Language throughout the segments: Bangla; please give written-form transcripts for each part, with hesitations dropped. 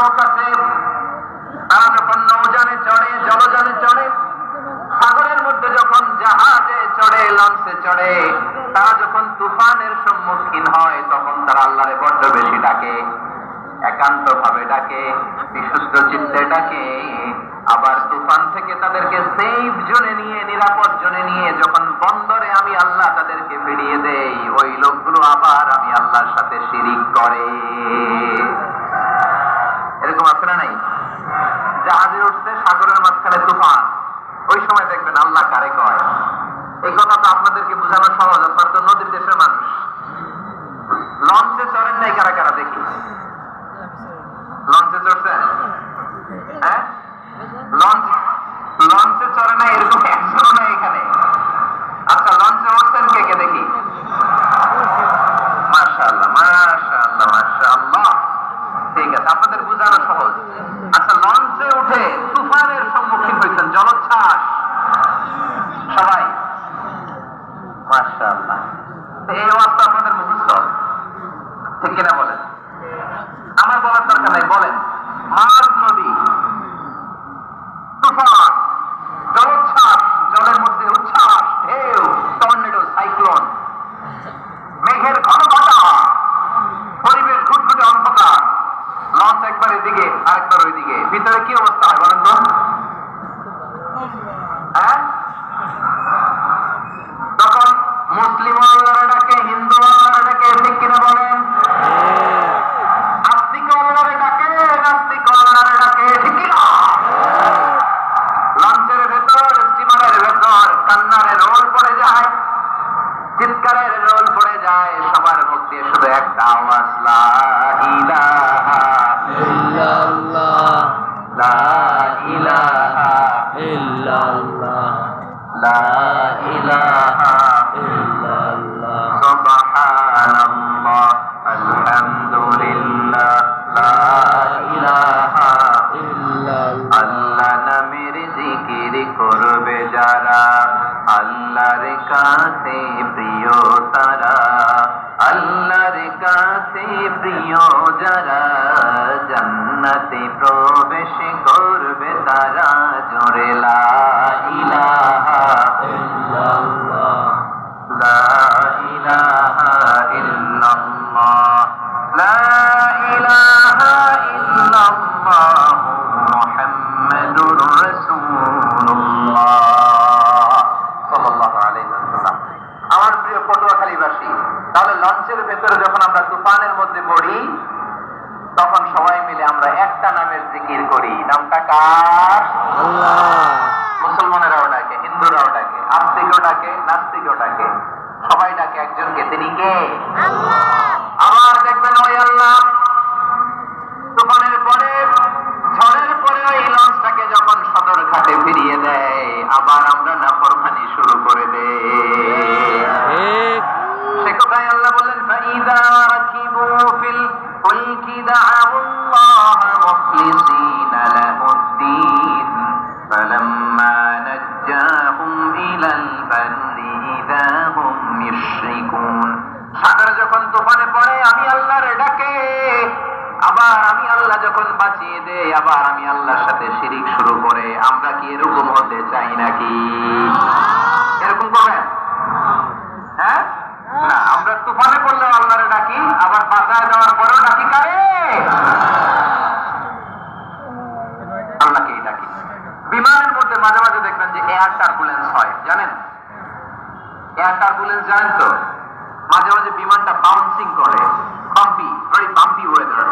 লোক আছে, তারা যখন নৌযানে চড়ে, জলযানে চড়ে, সাগরের মধ্যে যখন জাহাজে চড়ে, লঞ্চে চড়ে, তারা যখন তুফানের সম্মুখীন হয় তখন তারা আল্লাহরে বড্ড বেশি ডাকে, একান্ত ভাবে ডাকে, বিশুদ্ধ চিত্তে ডাকে। আবার তুফান থেকে তাদেরকে সেফ জোনে নিয়ে, নিরাপদ জোনে নিয়ে যখন বন্দরে আমি আল্লাহ তাদেরকে ফিরিয়ে দেই, ওই লোকগুলো আবার আমি আল্লাহর সাথে শিরিক করে। এরকম আছে না নাই? জাহাজে উঠছে, সাগরের মাঝখানে তুফান, ওই সময় দেখবেন আল্লাহ কারে কয়। এই কথা তো আপনাদেরকে বোঝানো সহজ, আপনার তো নদীর দেশের মানুষ। লঞ্চে চড়েন নাই কারা কারা দেখি? লঞ্চে চড়ছেন? হ্যাঁ, লঞ্চে চড়ে না এরকম একজন নাই এখানে। আচ্ছা, লঞ্চে উঠছেন কে কে দেখি? মাশাআল্লাহ, মাশাআল্লাহ, মাশাআল্লাহ। ঠিক আছে, আপনাদের বোঝানো সহজ। আচ্ছা, লঞ্চে উঠে তুফানের সম্মুখীন হয়েছেন, জলোচ্ছ্বাস সবাই? মাশাআল্লাহ। এই অবস্থা আপনাদের মুখস্থ, ঠিক কিনা বলেন? আমার বলার দরকার নাই, বলেন। মাঝ নদী, তুফান, জলোচ্ছ্বাস, জলের মধ্যে উচ্ছ্বাস, ঢেউ, টর্নেডো, সাইক্লোন, মেঘের ঘন ঘটা, পরিবেশ ঘুটঘুটে অন্ধকার, লঞ্চ একবার এদিকে আরেকবার ওইদিকে, ভিতরে কি অবস্থা হয় বলেন তো? হ্যাঁ, তখন মুসলিম আল্লাহর ডাকে, হিন্দু আল্লাহর ডাকে, ঠিক কিনা বলেন? আস্তিক আল্লাহর ডাকে, নাস্তিক আল্লাহর ডাকে, ঠিক কিনা? লঞ্চের ভেতর, স্টিমারের ভেতর কান্নারের রোল পড়ে যায়, চিৎকারের রোল পড়ে যায়, সবার মুখ দিয়ে শুধু একটা আওয়াজ, লা ইলাহা ইল্লাল্লাহ, লা ইলাহা ইল্লাল্লাহ, লা ইলাহা ইল্লাল্লাহ, সুবহানাল্লাহ, আলহামদুলিল্লাহ, লা ইলাহা ইল্লাল্লাহ। আল্লাহ নামের জিকির করবে যারা, আল্লাহর কাছে প্রিয় তারা, আল্লাহর কাছে প্রিয় যারা, জান্নাতে প্রবেশ করবে তারা, জোরে লা ইলাহা ইল্লাল্লাহ, লা ইলাহা ইল্লাল্লাহ, লা ইলাহা ইল্লাল্লাহ, মুহাম্মাদুর রাসূলুল্লাহ সাল্লাল্লাহু আলাইহি ওয়াসাল্লাম। আমার প্রিয় পটুয়াখালীবাসী, তাহলে লঞ্চের ভেতরে যখন আমরা তুফানের মধ্যে পড়ি, তখন সবাই মিলে আমরা একটা নামের জিকির করি। নামটা কার? আল্লাহ। মুসলমানেরাও ডাকে, হিন্দুরাও ডাকে, আস্তিকও ডাকে, নাস্তিকও ডাকে, সবাই ডাকে একজনকে, তিনি কে? আল্লাহ। আবার দেখবেন ওই আল্লাহ তুফানের পরে, ঝড়ের পরে ওই লঞ্চটাকে যখন সদর ঘাটে ফিরিয়ে দেয়, আবার আমরা নাফরমানি শুরু করে দেই। সে কথাই আল্লাহ বললেন, ফাইদা রাকিবু ফিল ফুলকি দাআউল্লাহ মুখলিসিনা লাহুদ্দিন, ফালাম্মা নাজ্জাহুম ইলাল বাররি ইযা হুম ইউশরিকুন। সাগরে যখন তুফানে পড়ে আমি আল্লাহর ডাকে, আবার আমি আল্লাহ যখন বাঁচিয়ে দেই, আবার আমি আল্লাহর সাথে শিরিক শুরু করে, আমরা কি এরকম হতে চাই নাকি? এরকম করবেন? হ্যাঁ, না, আমরা তুফানে পড়লে আল্লাহরে ডাকি, আবার বাঁচায় দেওয়ার পরেও ডাকি কারে? আল্লাহকেই ডাকি। বিমানের মধ্যে মাঝে মাঝে দেখবেন যে এয়ার টার্বুলেন্স হয়, জানেন? এয়ার টার্বুলেন্স জানেন তো? মাঝে মাঝে বিমানটা বাউন্সিং করে, বাম্পি, ভেরি বাম্পি ওয়েদার,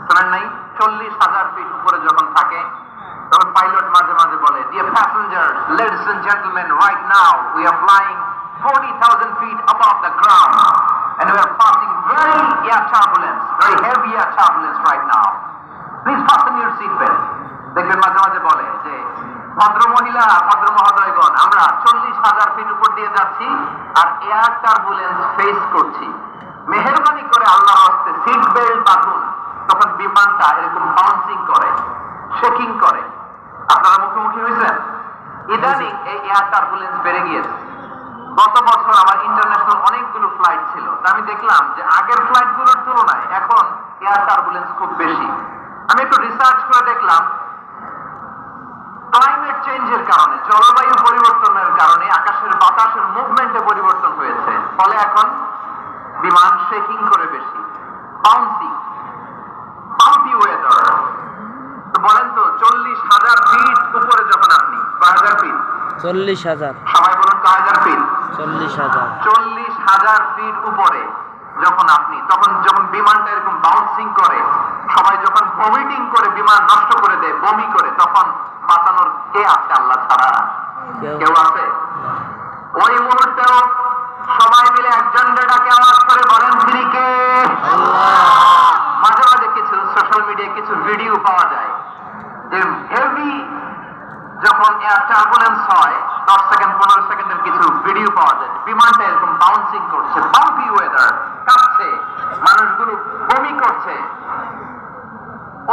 শোনেন নাই? 40,000 ফিট উপরে যখন থাকে, তখন পাইলট মাঝে মাঝে বলে, dear passengers, ladies and gentleman, right now we are flying 40,000 feet above the ground and we are passing very air turbulence, very heavy air turbulence right now. Please fasten your seat belt. দেখবেন মাঝে মাঝে বলে যে, ভদ্র মহিলা, ভদ্র মহোদয়গণ, আমরা 40,000 ফিট উপর দিয়ে যাচ্ছি আর এয়ার টার্বুলেন্স ফেস করছি, মেহেরবানি করে আল্লাহর হস্তে সিট বেল্ট বাঁধুন। তখন বিমানটা এরকম বাউন্সিং করে, শেকিং করে। আপনারা মুখোমুখি হয়েছেন? ইদানিং এই এয়ার টার্বুলেন্স বেড়ে গিয়েছে। গত বছর আমার ইন্টারন্যাশনাল অনেকগুলো ফ্লাইট ছিল, আমি দেখলাম যে আগের ফ্লাইট গুলোর তুলনায় এখন এয়ার টার্বুলেন্স খুব বেশি। আমি একটু রিসার্চ করে দেখলাম ক্লাইমেট চেঞ্জের কারণে, জলবায়ু পরিবর্তনের কারণে আকাশের বাতাসের মুভমেন্টে পরিবর্তন হয়েছে, ফলে এখন বিমান শেকিং করে বেশি, বাউন্সি, বাম্পি ওয়েদার। তো বলেন তো 40,000 ফিট উপরে যখন আপনি, 1000 ফিট, 40,000, সবাই বলুন 1000 ফিট, 40,000, 40,000 ফিট উপরে যখন আপনি, তখন যখন বিমানটা এরকম বাউন্সিং করে, সবাই যখন ভমিটিং করে বিমান নষ্ট করে দেয়, বমি করে, তখন বাঁচানোর কে আছে আল্লাহ ছাড়া? কেউ আছে? ওই মুহূর্তেও সবাই মিলে একজন ডাকে আওয়াজ করে বলেন তিনি কে? মাঝে মাঝে কিছু সোশ্যাল মিডিয়ায় কিছু ভিডিও পাওয়া যায় যে হেভি যখন এয়ার টার্বুলেন্স হয়, 10 সেকেন্ড 15 সেকেন্ডের কিছু ভিডিও পাওয়া যায়, বিমানটা এরকম বাউন্সিং করছে, বাম্পি ওয়েদার, কাঁপছে, মানুষগুলো বমি করছে,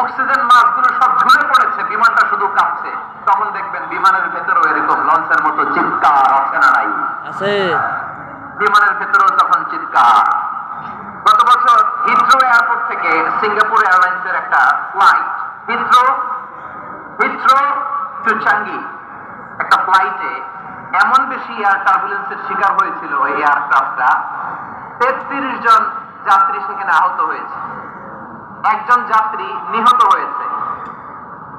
অক্সিজেন মাস্কগুলো সব ঝুলে পড়েছে, বিমানটা শুধু কাঁপছে। তখন দেখবেন বিমানের ভেতরেও এরকম লঞ্চের মতো চিৎকার আছে না নাই? আছে। বিমানের ভেতরেও তখন চিৎকার। গত বছর হিথ্রো এয়ারপোর্ট থেকে সিঙ্গাপুর এয়ারলাইন্সের একটা ফ্লাইট, হিথ্রো টু চাঙ্গি, একটা ফ্লাইটে এমন বেশি এয়ার টার্বুলেন্সের শিকার হয়েছিল ওই এয়ারক্রাফটটা, 33 জন যাত্রী সেখানে আহত হয়েছে, একজন যাত্রী নিহত হয়েছে।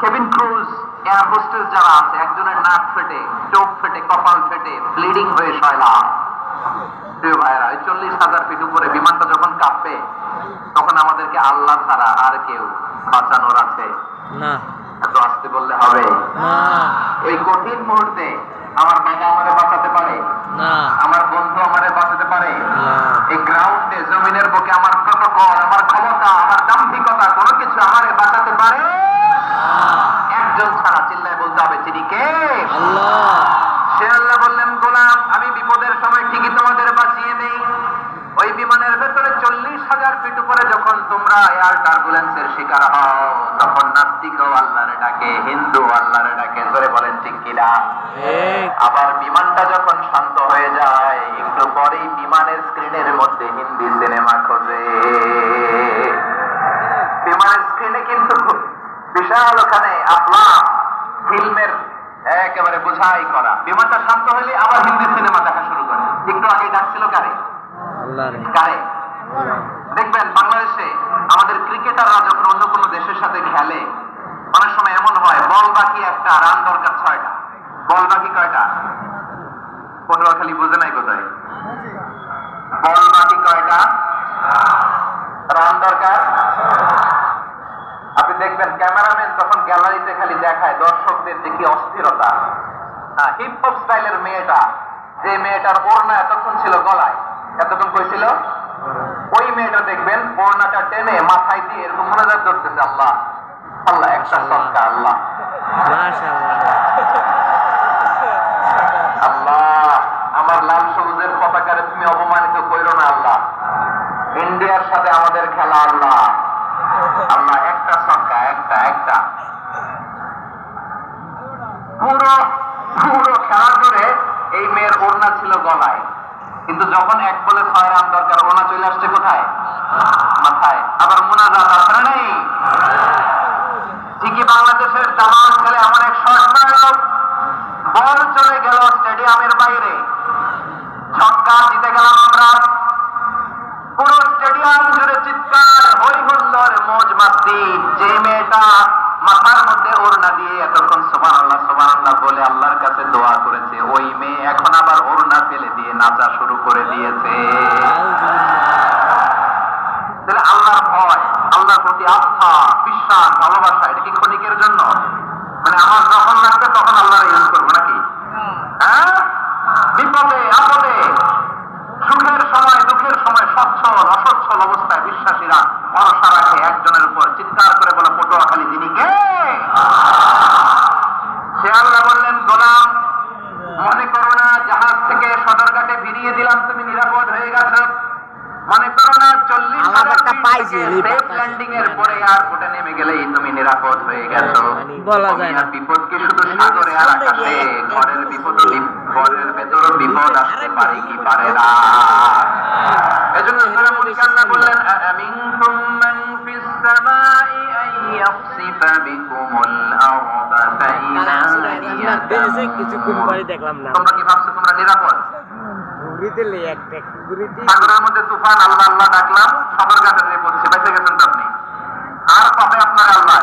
কেবিন ক্রুজ, এয়ার হোস্টেস যারা আছে, একজনের নাক ফেটে, চোখ ফেটে, কপাল ফেটে, ব্লিডিং হয়ে শয়লাম। প্রিয় ভাইরা, 40,000 ফিট উপরে বিমানটা যখন কাঁপবে, তখন আমাদেরকে আল্লাহ ছাড়া আর কেউ বাঁচানোর আছে না? এত আসতে বললে হবে না। এই কঠিন মুহূর্তে আমার বাবা আমারে বাঁচাতে পারে না, আমার বন্ধু আমারে বাঁচাতে পারে না। এই গ্রাউন্ডে, জমিনের বুকে আমার প্রটোকল, আমার ক্ষমতা, আমার দাম্ভিকতা কোনো কিছু আমারে বাঁচাতে পারে? একজন ছাড়া, চিল্লায় বলতে হবে তিনি কে? আল্লাহ। সে আল্লাহ বললেন, গোলাম আমি বিপদের সময় ঠিকই তোমাদের বাঁচিয়ে দেই। ওই বিমানের ভেতরে 40,000 ফিট উপরে যখন তোমরা এয়ার টার্বুলেন্সের শিকার হও, তখন নাস্তিকও আল্লাহরে ডাকে, হিন্দু আল্লাহরে ডাকে, জোরে বলেন ঠিক কিনা? আবার বিমানটা যখন শান্ত হয়ে যায়, একটু পরেই বিমানের স্ক্রিনের মধ্যে হিন্দি সিনেমা খোঁজে। বিমানের স্ক্রিনে কিন্তু বিশাল ওখানে আফলাম ফিল্মের একেবারে বোঝাই করা। বিমানটা শান্ত হলে আবার হিন্দি সিনেমা দেখা শুরু করে। একটু আগে ডাকছিল কারে? কারে? দেখবেন বাংলাদেশে আমাদের ক্রিকেটাররা যখন অন্য কোনো দেশের সাথে খেলে, অনেক সময় এমন হয় বল বাকি একটা, রান দরকার 6টা। বল বাকি কয়টা? পটুয়াখালী বুঝে নাই কোথায়? বল বাকি কয়টা, রান দরকার। আপনি দেখবেন ক্যামেরাম্যান তখন গ্যালারিতে খালি দেখায় দর্শকদের যে কি অস্থিরতা। হিপ হপ স্টাইলের মেয়েটা, যে মেয়েটার ওড়না এতক্ষণ ছিল গলায়, এতক্ষণ কইছিল, ওই মেয়েটা দেখবেন ওড়নাটা টেনে মাথায় দিয়ে এরকম মনোযোগ ধরতেছে, আল্লাহ আল্লাহ, একটা সৎকা, আল্লাহ আল্লাহ, আমার লাল সবুজের পতাকারে তুমি অপমানিত কইরো না আল্লাহ। ইন্ডিয়ার সাথে আমাদের খেলা আল্লাহ, আল্লাহ একটা সৎকা, একটা পুরো পুরো খেলা জুড়ে এই মেয়ের ওড়না ছিল গলায়, কিন্তু যখন 1 বলে 6 রান দরকার, ওড়না চলে আসছে কোথায়? মাথায়। আবার মুনাজাত আছে না নেই? ঠিকই বাংলাদেশের জামাত খেলে এমন এক শট মারল, বল চলে গেল স্টেডিয়ামের বাইরে, ছক্কা, জিতে গেলাম আমরা। পুরো স্টেডিয়াম জুড়ে চিৎকার, হই হুল্লোড়, মৌজ মাস্তি। যে মেয়েটা মাথার মধ্যে ওড়না দিয়ে এতক্ষণ সুবহানাল্লাহ সুবহানাল্লাহ বলে আল্লাহর কাছে দোয়া করেছে, ওই মেয়ে এখন আবার ওড়না ফেলে দিয়ে নাচা শুরু করে দিয়েছে। তাহলে আল্লাহর ভয়, আল্লাহর প্রতি আস্থা, বিশ্বাস, ভালোবাসা, এটা কি ক্ষণিকের জন্য? মানে আমার যখন লাগবে তখন আল্লাহর ইউজ করবো নাকি? হ্যাঁ, বিপদে আপদে, সুখের সময় দুঃখের সময়, সচ্ছল অসচ্ছল অবস্থায় বিশ্বাসীরা ভরসা রাখে একজনের উপর। চিৎকার করে বলে পটুয়াখালী তিনি কে? সে আল্লাহ বললেন, গোলাম মনে করো না জাহাজ থেকে সদরঘাটে ভিড়িয়ে দিলাম তুমি নিরাপদ হয়ে গেছো, মনে করো না 40,000 সেফ ল্যান্ডিং এর পরে এয়ারপোর্টে নেমে গেলেই তুমি নিরাপদ হয়ে গেছো। বলা যায় না। বিপদ কি শুধু সাগরে আর আকাশে? ঘরের বিপদ, ঘরের ভেতরও বিপদ আসতে পারে কি পারে না? এজন্য সূরা মুজাম্মিল বললেন, আমিনতুম মান ফিস সামাই আন ইয়াখসিফা বিকুমুল আরদা ফাইদা হিয়া কিছুক্ষণ পরে দেখলাম না তোমরা কি ভাবছো তোমরা নিরাপদ? ঘুরিতে লে একটা ঘুরিতে সাগরের মধ্যে তুফান, আল্লাহ আল্লাহ ডাকলাম, সবার কাছে নিয়ে পড়ছে, বেঁচে গেছেন তো আপনি। আর পাবে আপনার আল্লাহ।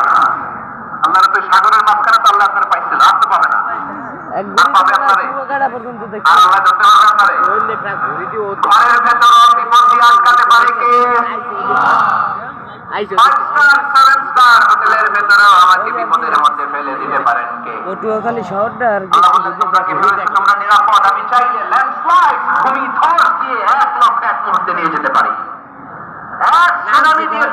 আল্লাহর তো সাগরের মাঝখানে তো আল্লাহ আপনার পাইছিল, আর তো পাবে না। এক আর পাবে আপনারে, ঘুরিতে পর্যন্ত আর দেখছি আল্লাহ ধরতে পারবে আপনারে। ওই লেখা ঘুরিতে ও ঘরের ভেতর বিপদ দিয়ে আটকাতে পারে কে? আইছো 5 স্টার 7 স্টার হোটেলের ভেতরেও আমাকে বিপদের মধ্যে ফেলে দিতে পারেন কে? পটুয়াখালী শহরটা আর কি আল্লাহ বলেন, তোমরা কি ভেবেছো তোমরা নিরাপদ? আমি চাইলে ল্যান্ডস্লাইড, ভূমিধস দিয়ে 1 লক্ষ এক মুহূর্তে নিয়ে যেতে পারি। এক সুনামি দিয়ে